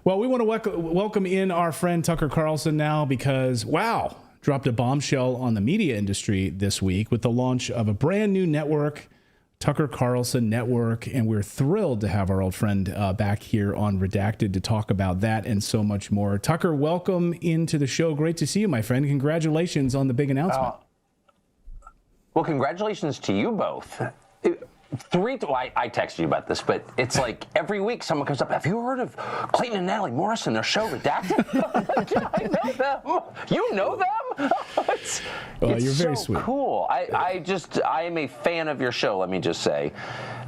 Well, we want to welcome in our friend Tucker Carlson now because, wow, dropped a bombshell on the media industry this week with the launch of a brand new network, Tucker Carlson Network, and we're thrilled to have our old friend back here on Redacted to talk about that and so much more. Tucker, welcome into the show. Great to see you, my friend. Congratulations on the big announcement. Well, congratulations to you both. I texted you about this, but it's like every week someone comes up, have you heard of Clayton and Natali Morris and their show Redacted? Yeah, I know them. You know them? It's you're very so sweet. Cool. I am a fan of your show, let me just say.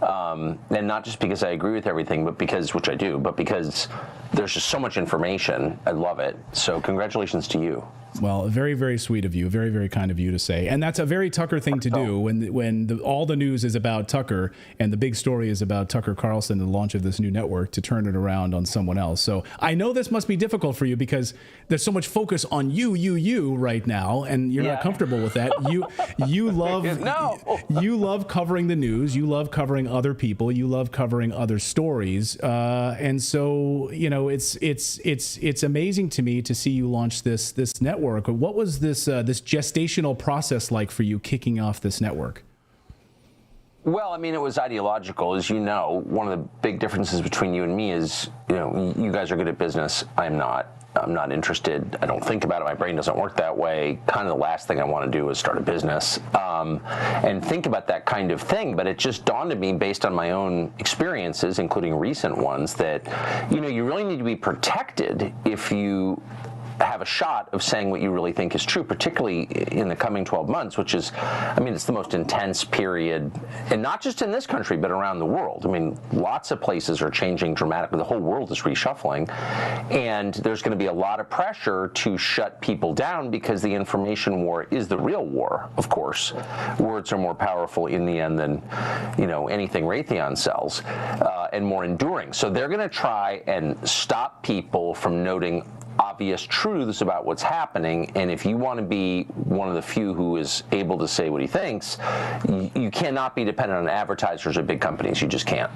And not just because I agree with everything, but because, which I do, but because there's just so much information. I love it. So congratulations to you. Well, very, very sweet of you. Very, very kind of you to say. And that's a very Tucker thing to do when all the news is about Tucker and the big story is about Tucker Carlson and the launch of this new network to turn it around on someone else. So I know this must be difficult for you because there's so much focus on you right now, and you're not comfortable with that. You love covering the news. You love covering other people. You love covering other stories. And so, you know, it's amazing to me to see you launch this network. What was this gestational process like for you kicking off this network? Well, I mean, it was ideological. As you know, one of the big differences between you and me is, you know, you guys are good at business. I'm not. I'm not interested. I don't think about it. My brain doesn't work that way. Kind of the last thing I want to do is start a business and think about that kind of thing. But it just dawned on me based on my own experiences, including recent ones, that, you know, you really need to be protected if you have a shot of saying what you really think is true, particularly in the coming 12 months, which is, I mean, it's the most intense period, and not just in this country, but around the world. I mean, lots of places are changing dramatically. The whole world is reshuffling, and there's going to be a lot of pressure to shut people down because the information war is the real war, of course. Words are more powerful in the end than, you know, anything Raytheon sells, and more enduring. So they're going to try and stop people from noting obvious truths about what's happening, and if you want to be one of the few who is able to say what he thinks, you cannot be dependent on advertisers or big companies. You just can't.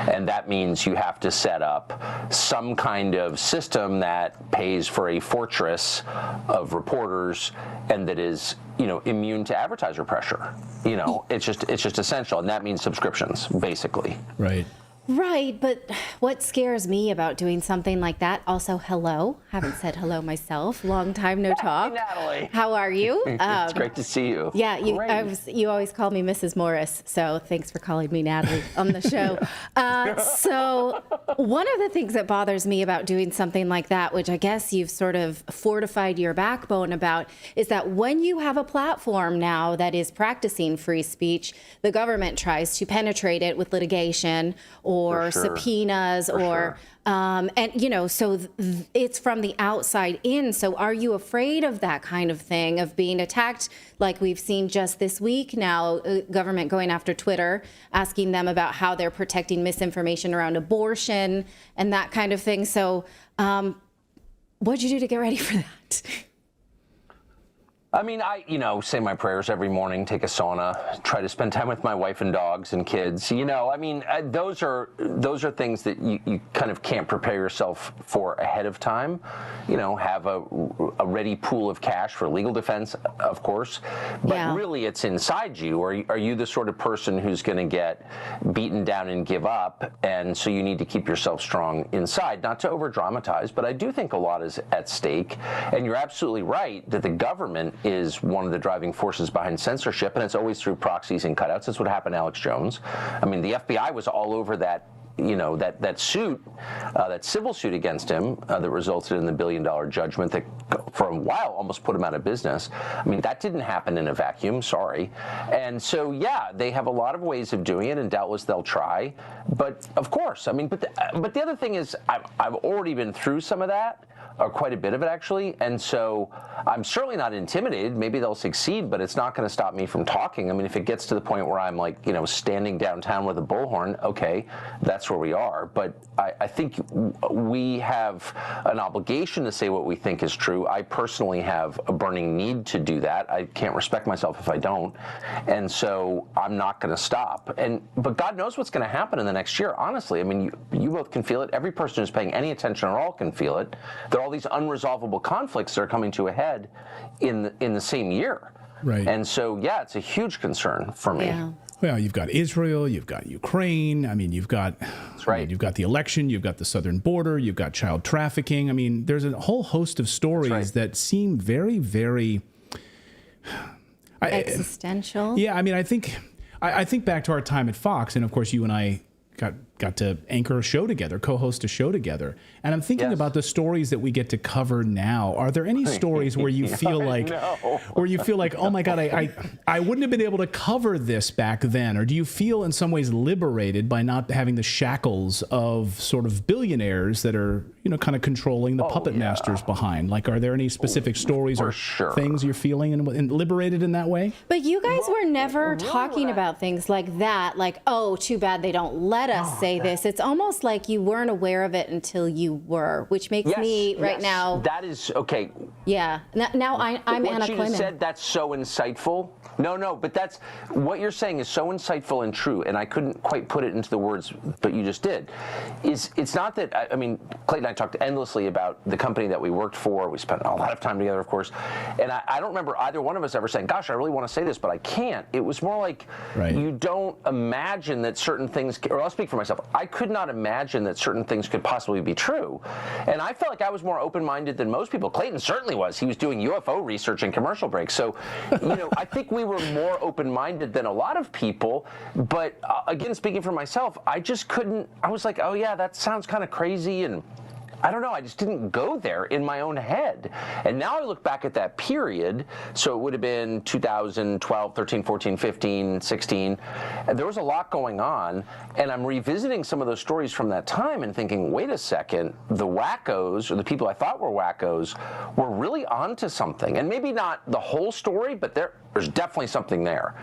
And that means you have to set up some kind of system that pays for a fortress of reporters and that is, you know, immune to advertiser pressure. You know, it's just essential, and that means subscriptions, basically. Right. Right, but what scares me about doing something like that, also hello, haven't said hello myself, long time no talk. Hey, Natali. How are you? It's great to see you. Yeah, you always call me Mrs. Morris, so thanks for calling me Natali on the show. So one of the things that bothers me about doing something like that, which I guess you've sort of fortified your backbone about, is that when you have a platform now that is practicing free speech, the government tries to penetrate it with litigation or subpoenas and, you know, so it's from the outside in. So are you afraid of that kind of thing, of being attacked like we've seen just this week now, government going after Twitter, asking them about how they're protecting misinformation around abortion and that kind of thing. So what'd you do to get ready for that? I mean, I say my prayers every morning, take a sauna, try to spend time with my wife and dogs and kids. You know, I mean, those are things that you kind of can't prepare yourself for ahead of time. You know, have a ready pool of cash for legal defense, of course. But really, it's inside you. Are you the sort of person who's going to get beaten down and give up? And so you need to keep yourself strong inside, not to over dramatize. But I do think a lot is at stake. And you're absolutely right that the government is one of the driving forces behind censorship, and it's always through proxies and cutouts. That's what happened to Alex Jones. I mean, the FBI was all over that, you know, that suit, that civil suit against him that resulted in the $1 billion judgment that for a while almost put him out of business. I mean, that didn't happen in a vacuum, sorry. And so, yeah, they have a lot of ways of doing it, and doubtless they'll try. But of course, I mean, but the other thing is I've already been through some of that. quite a bit of it actually. And so I'm certainly not intimidated. Maybe they'll succeed, but it's not going to stop me from talking. I mean, if it gets to the point where I'm like, standing downtown with a bullhorn, okay, that's where we are. But I think we have an obligation to say what we think is true. I personally have a burning need to do that. I can't respect myself if I don't. And so I'm not going to stop. But God knows what's going to happen in the next year, honestly. I mean, you both can feel it. Every person who's paying any attention at all can feel it. There are all these unresolvable conflicts that are coming to a head in the same year. Right. And so, yeah, it's a huge concern for me. Yeah. Well, you've got Israel, you've got Ukraine. I mean, you've got you've got the election, you've got the southern border, you've got child trafficking. I mean, there's a whole host of stories that seem very, very existential. Yeah, I mean, I think back to our time at Fox, and of course, you and I got to anchor a show together, co-host a show together. And I'm thinking about the stories that we get to cover now. Are there any stories where you feel like, oh my God, I wouldn't have been able to cover this back then? Or do you feel in some ways liberated by not having the shackles of sort of billionaires that are, kind of controlling the puppet masters behind? Like, are there any specific stories or things you're feeling and liberated in that way? But you guys were never talking about things like that, like, oh, too bad they don't let us say this. It's almost like you weren't aware of it until you were, which makes me right now. That is okay. Yeah. Now I'm Anna What you Clayton. just said, that's so insightful. No, but that's what you're saying is so insightful and true, and I couldn't quite put it into the words, but you just did. It's not that, I mean, Clayton and I talked endlessly about the company that we worked for. We spent a lot of time together, of course, and I don't remember either one of us ever saying, gosh, I really want to say this, but I can't. It was more like you don't imagine that certain things, or I'll speak for myself, I could not imagine that certain things could possibly be true. And I felt like I was more open-minded than most people. Clayton certainly was. He was doing UFO research in commercial breaks. So, I think we were more open-minded than a lot of people. But again, speaking for myself, I just couldn't, I was like, oh yeah, that sounds kind of crazy. And I don't know, I just didn't go there in my own head. And now I look back at that period, so it would have been 2012, 13, 14, 15, 16, and there was a lot going on, and I'm revisiting some of those stories from that time and thinking, wait a second, the wackos, or the people I thought were wackos, were really onto something. And maybe not the whole story, but there's definitely something there.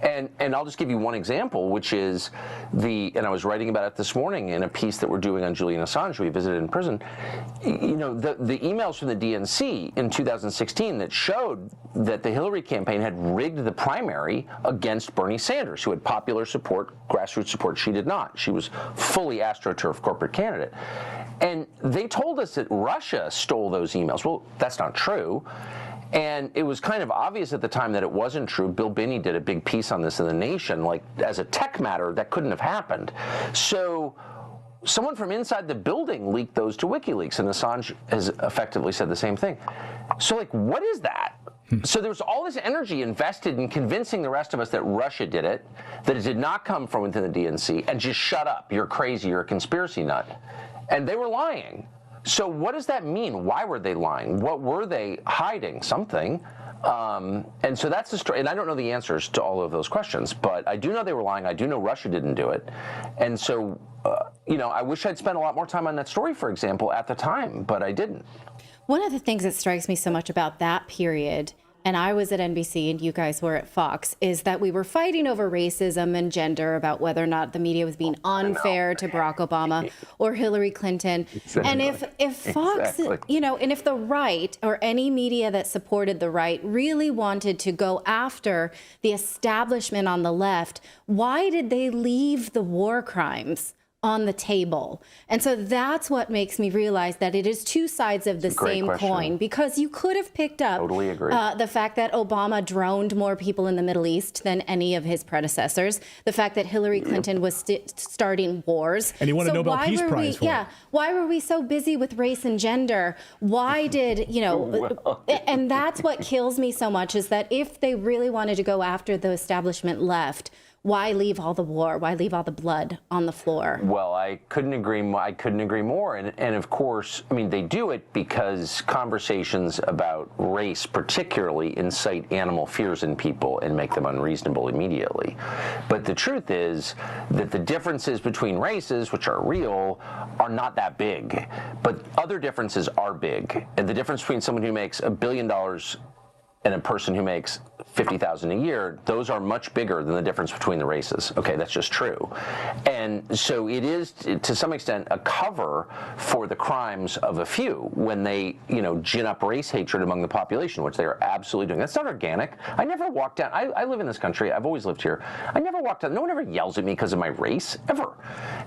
And I'll just give you one example, which is and I was writing about it this morning in a piece that we're doing on Julian Assange, who we visited in prison. The emails from the DNC in 2016 that showed that the Hillary campaign had rigged the primary against Bernie Sanders, who had popular support, grassroots support. She did not. She was fully AstroTurf corporate candidate. And they told us that Russia stole those emails. Well, that's not true. And it was kind of obvious at the time that it wasn't true. Bill Binney did a big piece on this in The Nation. Like, as a tech matter, that couldn't have happened. So someone from inside the building leaked those to WikiLeaks, and Assange has effectively said the same thing. So, like, what is that? So there was all this energy invested in convincing the rest of us that Russia did it, that it did not come from within the DNC, and just shut up. You're crazy. You're a conspiracy nut. And they were lying. So what does that mean? Why were they lying? What were they hiding? Something. And so that's the story. And I don't know the answers to all of those questions, but I do know they were lying. I do know Russia didn't do it. And so, I wish I'd spent a lot more time on that story, for example, at the time, but I didn't. One of the things that strikes me so much about that period, and I was at NBC and you guys were at Fox, is that we were fighting over racism and gender, about whether or not the media was being unfair to Barack Obama or Hillary Clinton. Exactly. And if Fox, and if the right or any media that supported the right really wanted to go after the establishment on the left, why did they leave the war crimes on the table? And so that's what makes me realize that it is two sides of the same coin, because you could have picked up the fact that Obama droned more people in the Middle East than any of his predecessors, the fact that Hillary Clinton was starting wars. And he won a Nobel Peace Prize for it. Why were we so busy with race and gender? Why did, and that's what kills me so much, is that if they really wanted to go after the establishment left, why leave all the war? Why leave all the blood on the floor? Well, I couldn't agree more. And of course, I mean, they do it because conversations about race particularly incite animal fears in people and make them unreasonable immediately. But the truth is that the differences between races, which are real, are not that big. But other differences are big. And the difference between someone who makes $1 billion and a person who makes $50,000 a year, those are much bigger than the difference between the races. Okay, that's just true. And so it is, to some extent, a cover for the crimes of a few when they, gin up race hatred among the population, which they are absolutely doing. That's not organic. I never walk down, I live in this country, I've always lived here. I never walk down, no one ever yells at me because of my race, ever.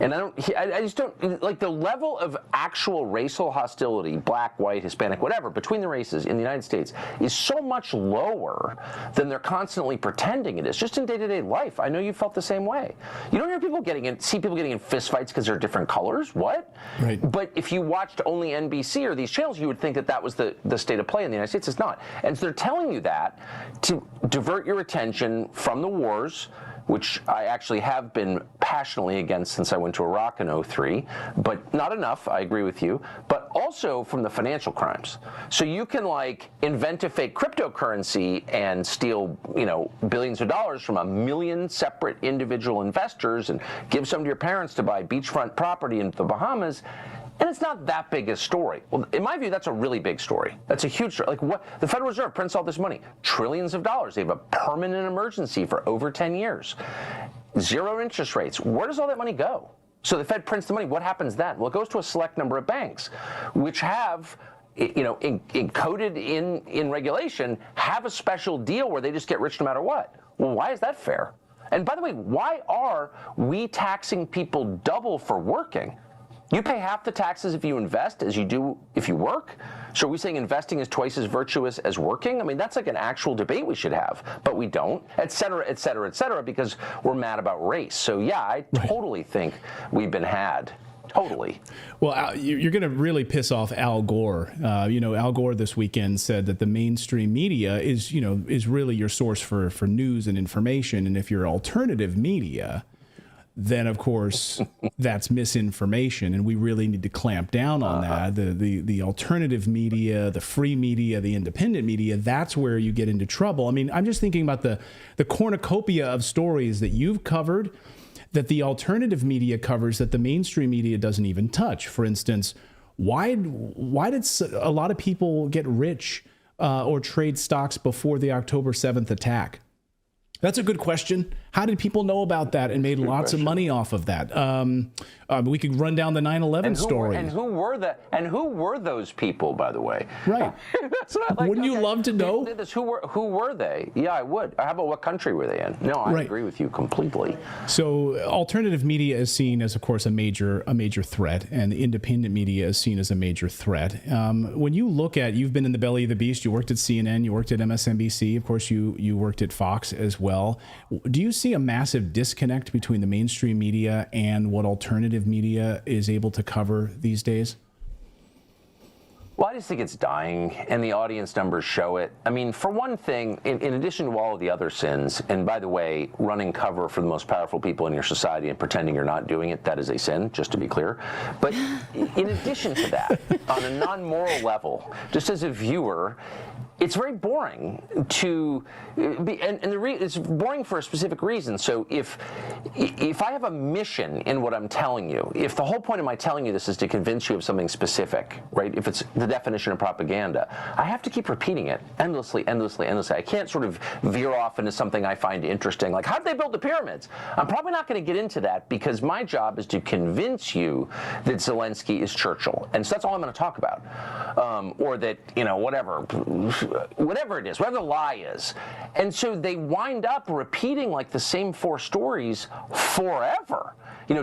And I just don't, like the level of actual racial hostility, black, white, Hispanic, whatever, between the races in the United States is so much lower than they're constantly pretending it is. Just in day-to-day life, I know you felt the same way. You don't hear people see people getting in fistfights because they're different colors. What? Right. But if you watched only NBC or these channels, you would think that that was the state of play in the United States. It's not. And so they're telling you that to divert your attention from the wars, which I actually have been passionately against since I went to Iraq in '03, but not enough, I agree with you, but also from the financial crimes. So you can invent a fake cryptocurrency and steal, billions of dollars from 1 million separate individual investors and give some to your parents to buy beachfront property in the Bahamas. And it's not that big a story. Well, in my view, that's a really big story. That's a huge story. What the Federal Reserve prints all this money, trillions of dollars. They have a permanent emergency for over 10 years. 0 interest rates. Where does all that money go? So the Fed prints the money. What happens then? Well, it goes to a select number of banks, which have, encoded in regulation, have a special deal where they just get rich no matter what. Well, why is that fair? And by the way, why are we taxing people double for working? You pay half the taxes if you invest as you do if you work. So are we saying investing is twice as virtuous as working? I mean, that's like an actual debate we should have, but we don't, et cetera, et cetera, et cetera, because we're mad about race. So yeah, I totally think we've been had. Totally. Well, you're going to really piss off Al Gore. Al Gore this weekend said that the mainstream media is really your source for news and information. And if you're alternative media, then of course that's misinformation, and we really need to clamp down on that. The alternative media, the free media, the independent media, that's where you get into trouble. I mean, I'm just thinking about the cornucopia of stories that you've covered that the alternative media covers that the mainstream media doesn't even touch. For instance, why did a lot of people get rich or trade stocks before the October 7th attack? That's a good question. How did people know about that and made lots of money off of that? We could run down the 9/11 story. And who were those people, by the way? Right. That's what I like. Wouldn't you love to know? Who were they? Yeah, I would. How about what country were they in? No, I agree with you completely. So alternative media is seen as, of course, a major threat, and the independent media is seen as a major threat. When you look at, you've been in the belly of the beast. You worked at CNN. You worked at MSNBC. Of course, you worked at Fox as well. Do you see a massive disconnect between the mainstream media and what alternative media is able to cover these days? Well, I just think it's dying, and the audience numbers show it. I mean, for one thing, in addition to all of the other sins, and by the way, running cover for the most powerful people in your society and pretending you're not doing it, that is a sin, just to be clear. But in addition to that, on a non-moral level, just as a viewer, it's very boring to be, and it's boring for a specific reason. So if I have a mission in what I'm telling you, if the whole point of my telling you this is to convince you of something specific, right? If it's the definition of propaganda, I have to keep repeating it endlessly, endlessly, endlessly. I can't sort of veer off into something I find interesting, like how did they build the pyramids? I'm probably not going to get into that because my job is to convince you that Zelensky is Churchill, and so that's all I'm going to talk about, or that whatever it is, whatever the lie is. And so they wind up repeating like the same 4 stories forever.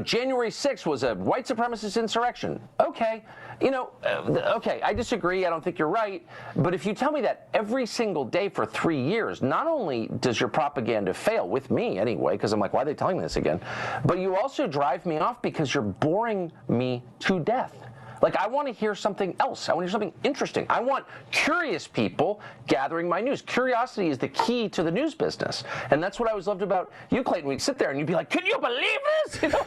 January 6th was a white supremacist insurrection. Okay. Okay, I disagree. I don't think you're right. But if you tell me that every single day for 3 years, not only does your propaganda fail, with me anyway, because I'm like, why are they telling me this again? But you also drive me off because you're boring me to death. Like, I want to hear something else. I want to hear something interesting. I want curious people gathering my news. Curiosity is the key to the news business. And that's what I always loved about you, Clayton. We'd sit there and you'd be like, can you believe this? You know,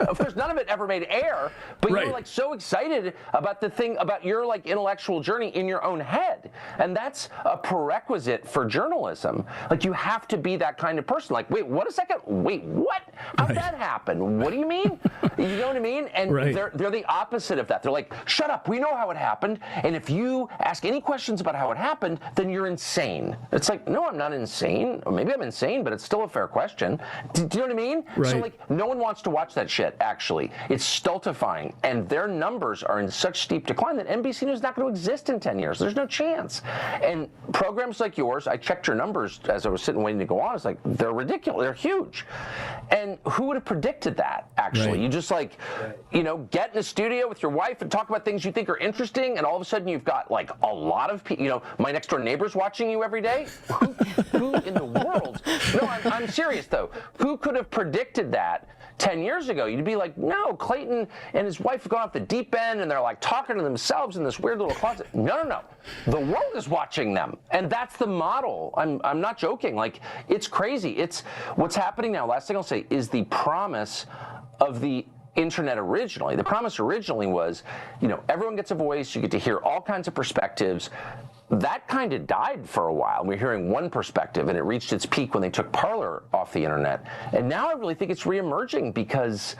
of course, none of it ever made air, but you were like so excited about the thing, about your like intellectual journey in your own head. And that's a prerequisite for journalism. Like, you have to be that kind of person. Like, wait, what a second. Wait, what? How'd that happen? What do you mean? You know what I mean? And they're the opposite of that. They're like, shut up, we know how it happened. And if you ask any questions about how it happened, then you're insane. It's like, no, I'm not insane. Or maybe I'm insane, but it's still a fair question. Do you know what I mean? So like, no one wants to watch that shit, actually. It's stultifying. And their numbers are in such steep decline that NBC News is not going to exist in 10 years. There's no chance. And programs like yours, I checked your numbers as I was sitting waiting to go on. It's like, they're ridiculous. They're huge. And who would have predicted that, actually? You just like, you know, get in the studio with your wife and talk about things you think are interesting, and all of a sudden you've got like a lot of people, you know, my next door neighbor's watching you every day. Who in the world? No, I'm serious though. Who could have predicted that 10 years ago? You'd be like, no, Clayton and his wife have gone off the deep end and they're like talking to themselves in this weird little closet. No. The world is watching them. And that's the model. I'm not joking. Like, it's crazy. It's what's happening now. Last thing I'll say is the promise of the internet originally. The promise originally was, you know, everyone gets a voice, you get to hear all kinds of perspectives. That kind of died for a while. We're hearing one perspective, and it reached its peak when they took Parler off the internet. And now I really think it's reemerging because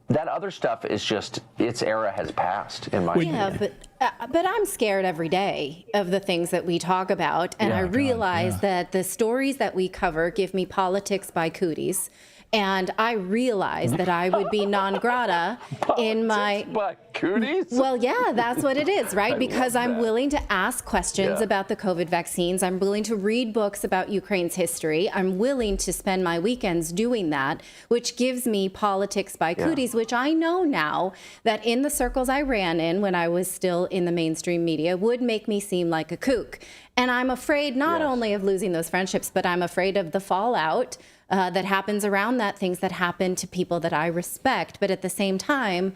that other stuff is just, its era has passed, in my opinion. But I'm scared every day of the things that we talk about, and I realize that the stories that we cover give me politics by cooties. And I realized that I would be non grata in my... cooties? Well, yeah, that's what it is, right? Because I'm willing to ask questions about the COVID vaccines. I'm willing to read books about Ukraine's history. I'm willing to spend my weekends doing that, which gives me politics by cooties, which I know now that in the circles I ran in when I was still in the mainstream media would make me seem like a kook. And I'm afraid not only of losing those friendships, but I'm afraid of the fallout that happens around that, things that happen to people that I respect. But at the same time,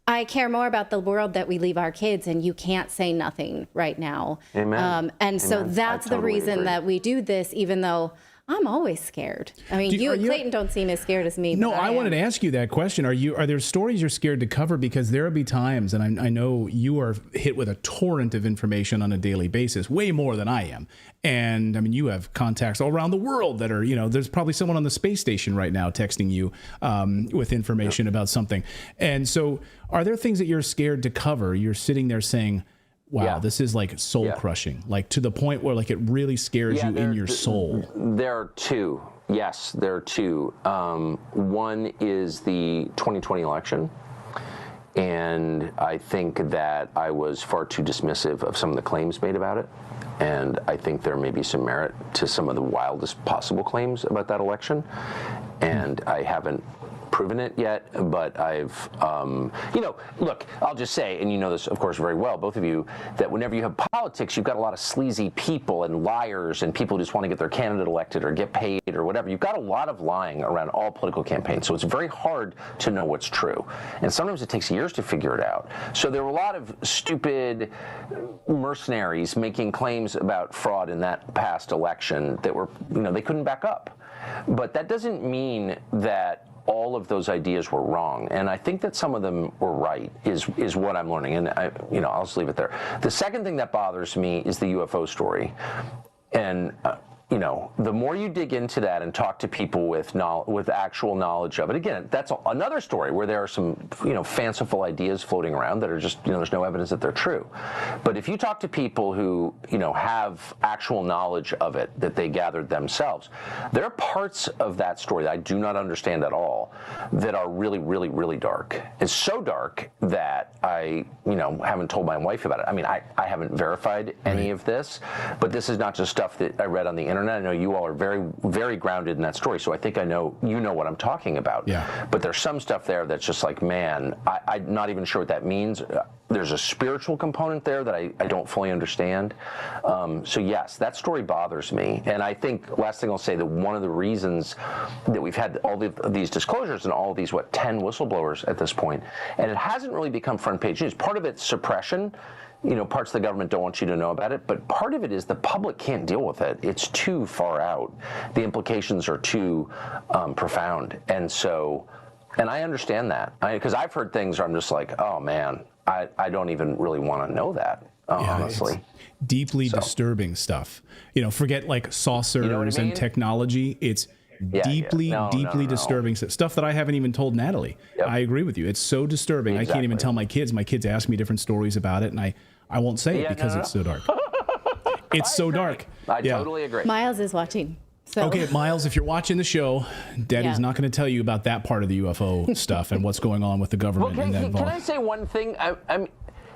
I care more about the world that we leave our kids, and you can't say nothing right now. Amen. So that's the reason that we do this, even though I'm always scared. I mean, you and Clayton don't seem as scared as me. No, I wanted to ask you that question. Are there stories you're scared to cover? Because there'll be times, and I know you are hit with a torrent of information on a daily basis, way more than I am. And I mean, you have contacts all around the world that are, you know, there's probably someone on the space station right now texting you with information about something. And so are there things that you're scared to cover? You're sitting there saying, wow, this is like soul crushing, like to the point where like it really scares you in your soul. There are two. Yes, there are two. One is the 2020 election. And I think that I was far too dismissive of some of the claims made about it. And I think there may be some merit to some of the wildest possible claims about that election. And I haven't proven it yet, but I've, you know, look, I'll just say, and you know this, of course, very well, both of you, that whenever you have politics, you've got a lot of sleazy people and liars and people who just want to get their candidate elected or get paid or whatever. You've got a lot of lying around all political campaigns, so it's very hard to know what's true. And sometimes it takes years to figure it out. So there were a lot of stupid mercenaries making claims about fraud in that past election that were, you know, they couldn't back up. But that doesn't mean that all of those ideas were wrong, and I think that some of them were right, is what I'm learning, and I'll just leave it there. The second thing that bothers me is the UFO story, and the more you dig into that and talk to people with actual knowledge of it, again, that's another story where there are some, fanciful ideas floating around that are just, there's no evidence that they're true. But if you talk to people who, have actual knowledge of it that they gathered themselves, there are parts of that story that I do not understand at all that are really, really, really dark. It's so dark that I, haven't told my wife about it. I mean, I haven't verified any of this, but this is not just stuff that I read on the internet. internet. I know you all are very, very grounded in that story, so I think I know what I'm talking about. Yeah. But there's some stuff there that's just like, man, I'm not even sure what that means. There's a spiritual component there that I don't fully understand. So yes, that story bothers me. And I think, last thing I'll say, that one of the reasons that we've had all these disclosures and all of these, 10 whistleblowers at this point, and it hasn't really become front page news. Part of it's suppression. Parts of the government don't want you to know about it, but part of it is the public can't deal with it. It's too far out. The implications are too profound. And I understand that, because I've heard things where I'm just like, oh man, I don't even really want to know that, honestly. Deeply disturbing stuff. Forget like saucers and technology. It's deeply disturbing stuff that I haven't even told Natalie. Yep. I agree with you. It's so disturbing. Exactly. I can't even tell my kids. My kids ask me different stories about it, and I won't say it because it's so dark. It's so dark. I totally agree. Miles is watching. So. Okay, Miles, if you're watching the show, Daddy's not going to tell you about that part of the UFO stuff and what's going on with the government. Well, can I say one thing?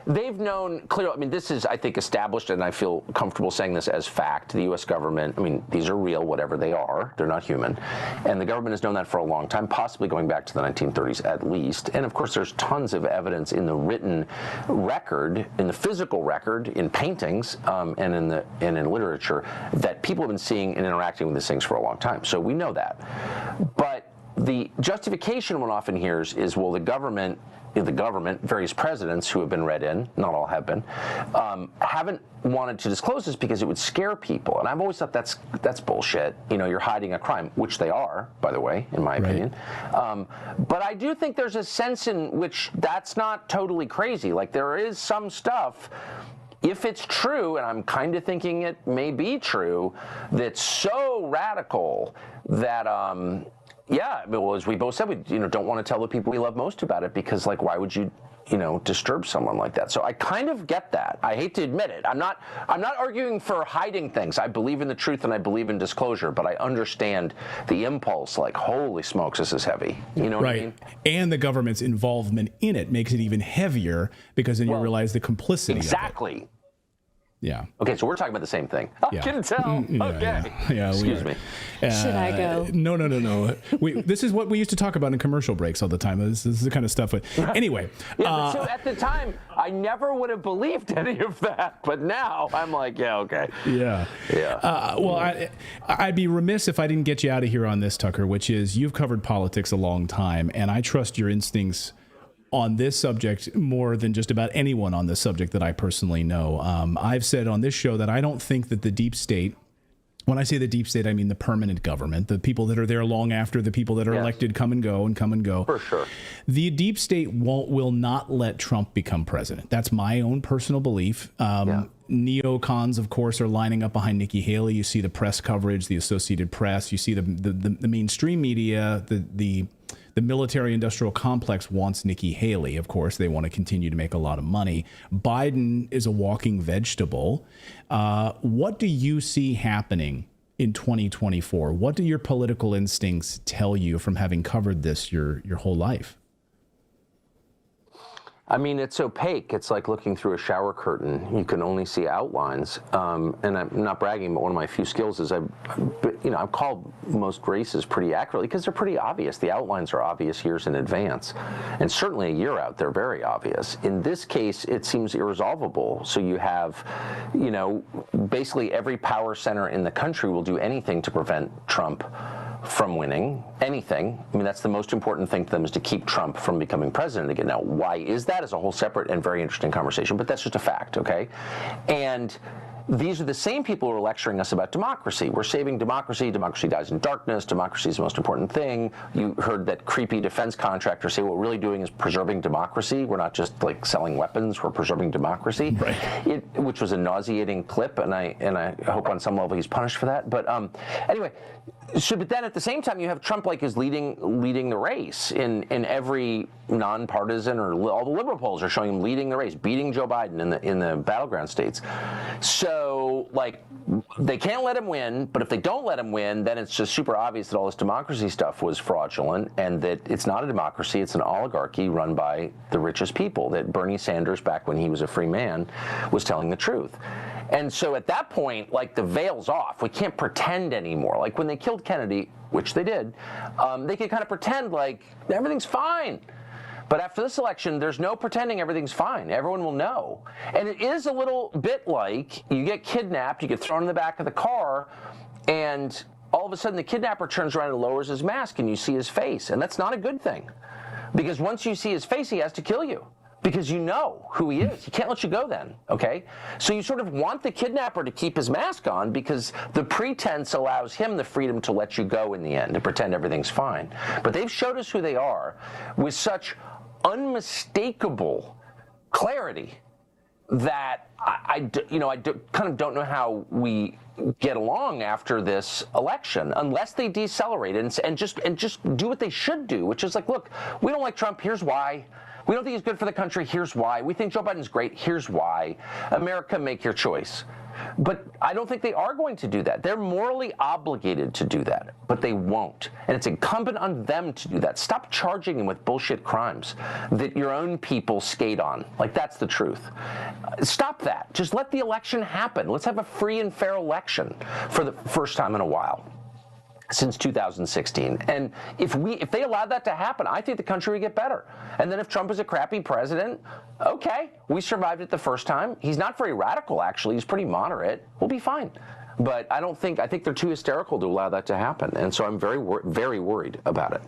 They've known clearly, this is, I think, established, and I feel comfortable saying this as fact. The U.S. government, these are real, whatever they are. They're not human. And the government has known that for a long time, possibly going back to the 1930s at least. And, of course, there's tons of evidence in the written record, in the physical record, in paintings, and in literature, that people have been seeing and interacting with these things for a long time. So we know that. But the justification one often hears is, well, the government, various presidents who have been read in, not all have been, haven't wanted to disclose this because it would scare people. And I've always thought that's bullshit. You're hiding a crime, which they are, by the way, in my opinion. But I do think there's a sense in which that's not totally crazy. Like, there is some stuff, if it's true, and I'm kind of thinking it may be true, that's so radical that as we both said, we don't want to tell the people we love most about it, because why would you disturb someone like that? So I kind of get that. I hate to admit it. I'm not arguing for hiding things. I believe in the truth and I believe in disclosure, but I understand the impulse, holy smokes, this is heavy. You know what I mean? And the government's involvement in it makes it even heavier, because then you realize the complicity exactly. of it. Yeah. Okay, so we're talking about the same thing. I can tell. Okay. Yeah, excuse me. Should I go? No. This is what we used to talk about in commercial breaks all the time. This is the kind of stuff. Anyway. Yeah, so at the time, I never would have believed any of that. But now I'm like, yeah, okay. Yeah. Yeah. I'd be remiss if I didn't get you out of here on this, Tucker, which is, you've covered politics a long time, and I trust your instincts on this subject more than just about anyone on this subject that I personally know. I've said on this show that I don't think that the deep state, when I say the deep state, I mean the permanent government, the people that are there long after the people that are elected come and go. For sure. The deep state will not let Trump become president. That's my own personal belief. Neocons, of course, are lining up behind Nikki Haley. You see the press coverage, the Associated Press. You see the mainstream media, the military-industrial complex wants Nikki Haley. Of course, they want to continue to make a lot of money. Biden is a walking vegetable. What do you see happening in 2024? What do your political instincts tell you from having covered this your whole life? It's opaque. It's like looking through a shower curtain. You can only see outlines. And I'm not bragging, but one of my few skills is I've called most races pretty accurately because they're pretty obvious. The outlines are obvious years in advance. And certainly a year out, they're very obvious. In this case, it seems irresolvable. So you have, basically every power center in the country will do anything to prevent Trump from winning, anything. That's the most important thing to them, is to keep Trump from becoming president again. Now, why is that is a whole separate and very interesting conversation, but that's just a fact, okay? And these are the same people who are lecturing us about democracy. We're saving democracy. Democracy dies in darkness. Democracy is the most important thing. You heard that creepy defense contractor say what we're really doing is preserving democracy. We're not just selling weapons. We're preserving democracy, which was a nauseating clip, and I hope on some level he's punished for that. But anyway, but then at the same time you have Trump is leading the race in every nonpartisan, or all the liberal polls are showing him leading the race, beating Joe Biden in the battleground states. So they can't let him win, but if they don't let him win, then it's just super obvious that all this democracy stuff was fraudulent, and that it's not a democracy, it's an oligarchy run by the richest people, that Bernie Sanders, back when he was a free man, was telling the truth. And so at that point, like, the veil's off. We can't pretend anymore. Like when they killed Kennedy, which they did, they could kind of pretend like everything's fine. But after this election, there's no pretending everything's fine. Everyone will know. And it is a little bit like you get kidnapped, you get thrown in the back of the car, and all of a sudden the kidnapper turns around and lowers his mask and you see his face. And that's not a good thing. Because once you see his face, he has to kill you. Because you know who he is. He can't let you go then, okay? So you sort of want the kidnapper to keep his mask on because the pretense allows him the freedom to let you go in the end, to pretend everything's fine. But they've showed us who they are with such unmistakable clarity that I kind of don't know how we get along after this election unless they decelerate and just do what they should do, which is like, look, we don't like Trump. Here's why. We don't think he's good for the country. Here's why. We think Joe Biden's great. Here's why. America, make your choice. But I don't think they are going to do that. They're morally obligated to do that, but they won't. And it's incumbent on them to do that. Stop charging them with bullshit crimes that your own people skate on. Like, that's the truth. Stop that. Just let the election happen. Let's have a free and fair election for the first time in a while since 2016. And if they allowed that to happen, I think the country would get better. And then if Trump is a crappy president, okay, we survived it the first time. He's not very radical, actually. He's pretty moderate. We'll be fine. But I think they're too hysterical to allow that to happen. And so I'm very, very worried about it.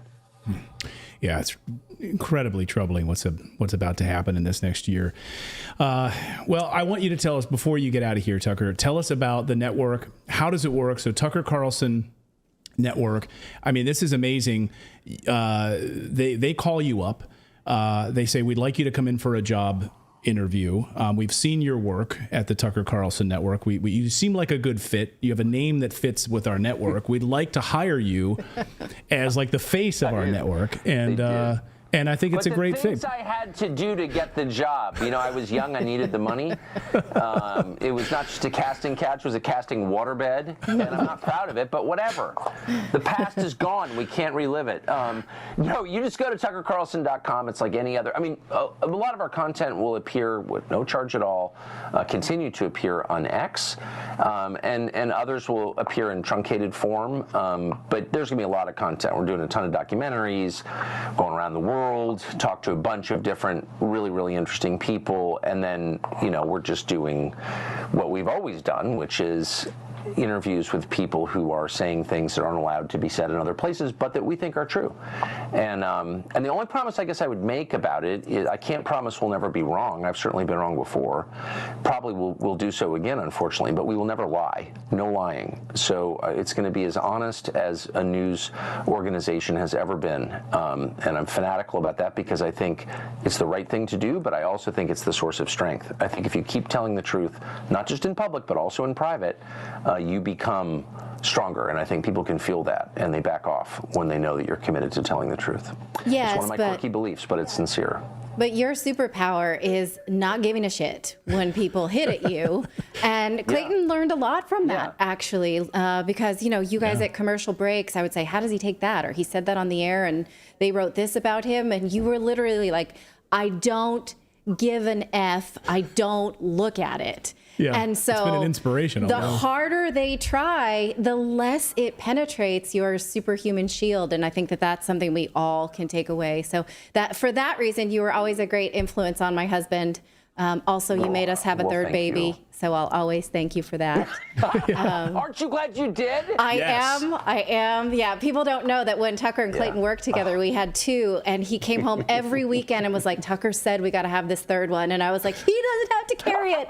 Yeah, it's incredibly troubling what's about to happen in this next year. Well, I want you to tell us, before you get out of here, Tucker, tell us about the network. How does it work? So Tucker Carlson Network. I mean, this is amazing. They call you up. They say, we'd like you to come in for a job interview. We've seen your work at the Tucker Carlson Network. You seem like a good fit. You have a name that fits with our network. We'd like to hire you as like the face of our network. And I think it's a great thing. Things I had to do to get the job. You know, I was young. I needed the money. It was not just a casting couch. It was a casting waterbed. And I'm not proud of it, but whatever. The past is gone. We can't relive it. No, you just go to tuckercarlson.com. It's like any other. I mean, a lot of our content will appear with no charge at all, continue to appear on X, and others will appear in truncated form. But there's going to be a lot of content. We're doing a ton of documentaries, going around the world, talk to a bunch of different really, really interesting people, and then, we're just doing what we've always done, which is interviews with people who are saying things that aren't allowed to be said in other places, but that we think are true. And the only promise I guess I would make about it is I can't promise we'll never be wrong. I've certainly been wrong before. Probably we'll do so again, unfortunately, but we will never lie. No lying. So it's going to be as honest as a news organization has ever been. And I'm fanatical about that because I think it's the right thing to do, but I also think it's the source of strength. I think if you keep telling the truth, not just in public, but also in private, you become stronger, and I think people can feel that, and they back off when they know that you're committed to telling the truth. Yes, it's one of my quirky beliefs, but it's sincere. But your superpower is not giving a shit when people hit at you. And Clayton learned a lot from that, actually, because, you guys at commercial breaks, I would say, how does he take that? Or he said that on the air, and they wrote this about him, and you were literally like, I don't give an F, I don't look at it. Yeah, and so it's been an inspiration. The harder they try, the less it penetrates your superhuman shield. And I think that that's something we all can take away. So that for that reason, you were always a great influence on my husband. Also, you made us have a third baby. You. So I'll always thank you for that. Aren't you glad you did? I am. Yeah, people don't know that when Tucker and Clayton worked together, we had two, and he came home every weekend and was like, Tucker said we got to have this third one. And I was like, he doesn't have to carry it.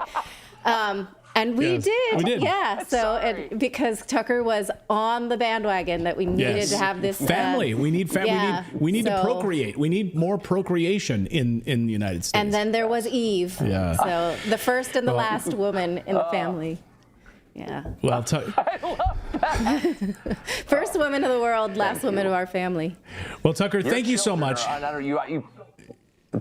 And we did. Yeah. So because Tucker was on the bandwagon that we needed to have this family. We need family. We need to procreate. We need more procreation in the United States. And then there was Eve. Yeah. So the first and the last woman in the family. Yeah. Well, I love that. First woman of the world, last woman of our family. Well, Tucker, thank you so much.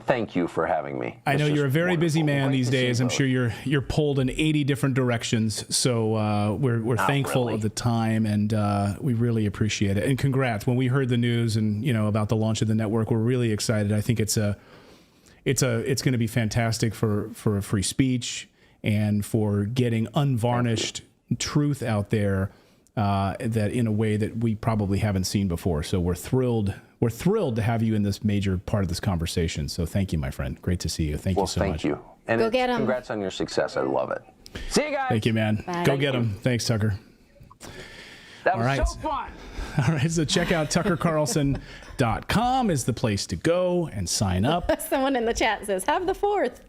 Thank you for having me. I know you're a very busy man these days. I'm sure you're pulled in 80 different directions. So we're thankful of the time, and we really appreciate it. And congrats. When we heard the news and about the launch of the network, we're really excited. I think it's going to be fantastic for free speech and for getting unvarnished truth out there that in a way that we probably haven't seen before. So we're thrilled. We're thrilled to have you in this major part of this conversation. So thank you, my friend. Great to see you. Thank you so much. Thank you. And Go get 'em. Congrats on your success. I love it. See you guys. Thank you, man. Bye. Go get them. Thanks, Tucker. That was right. so fun. All right, so check out tuckercarlson.com is the place to go and sign up. Someone in the chat says, have the 4th.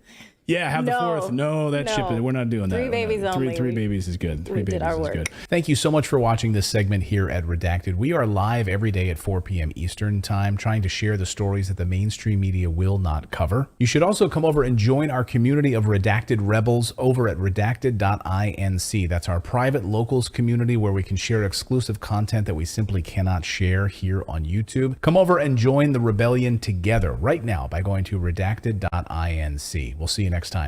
Yeah, have the 4th. No, that ship. We're not doing that. 3 babies only. Three babies is good. Three babies did our is work. good. Thank you so much for watching this segment here at Redacted. We are live every day at 4 p.m. Eastern time, trying to share the stories that the mainstream media will not cover. You should also come over and join our community of Redacted Rebels over at redacted.inc. That's our private locals community where we can share exclusive content that we simply cannot share here on YouTube. Come over and join the rebellion together right now by going to redacted.inc. We'll see you next time.